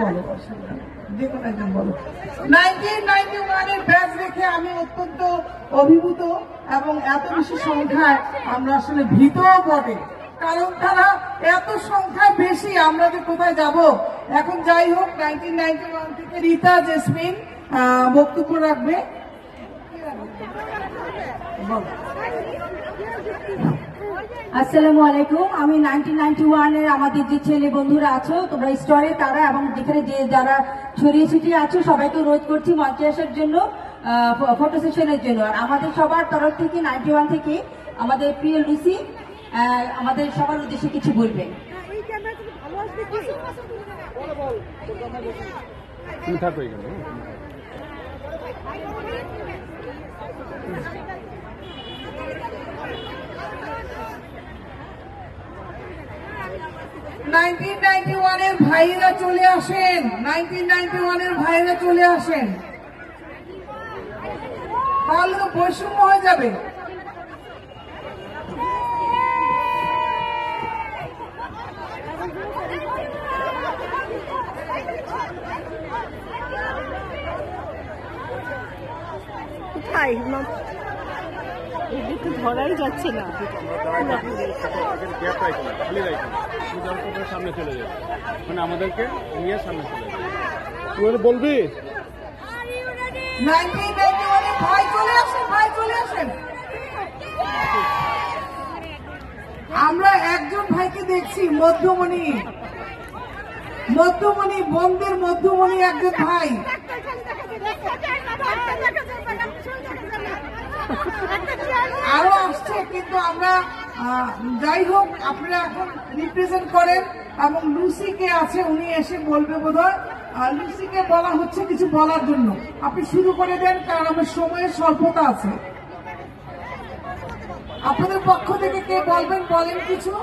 বলো যে কোনো একজন বলো। 1991 এর ব্যাচ দেখে আমি অত্যন্ত অভিভূত এবং এত বেশি সংখ্যায় আমরা আসলে ভীতও বটে, কারণ তারা এত সংখ্যায় বেশি, আমরা যে কোথায় যাব। এখন যাই হোক, 1991 থেকে রীতা জেসমিন বক্তব্য রাখবে। আসসালামু আলাইকুম। আমি 1991 এর আমাদের যে ছেলে বন্ধুরা আছো তোমরা স্টোরে তারা এবং যেখানে যে যারা ছড়িয়ে ছিটিয়ে আছো সবাইকে অনুরোধ করছি মঞ্চে আসার জন্য, ফটো সেশনের জন্য। আর আমাদের সবার তরফ থেকে 91 থেকে আমাদের প্রিয় লুসি আমাদের সবার উদ্দেশ্যে কিছু বলবেন। এর ভাইরা চলে আসেন, 1991 এর ভাইরা চলে আসেন, তাহলে তো বৈষম্য হয়ে যাবে। ধরাই যাচ্ছে না, সামনে চলে যাবে, মানে আমাদেরকে নিয়ে সামনে চলে যাবে। তুই বলবি 1991 এর ভাই চলে আসেন, ভাই চলে আসেন। আমরা একজন ভাইকে দেখছি, মধ্যমণি, বন্ধের মধ্যমণি একজন ভাই। আরো আসছে, কিন্তু আমরা যাই হোক, আপনারা এখন রিপ্রেজেন্ট করেন এবং লুসি কে আছে, উনি এসে বলবে বোধহয়। লুসিকে বলা হচ্ছে কিছু বলার জন্য, আপনি শুরু করে দেন, কারণ আমার সময়ের স্বল্পতা আছে। আপনাদের পক্ষ থেকে কে বলবেন, বলেন কিছু।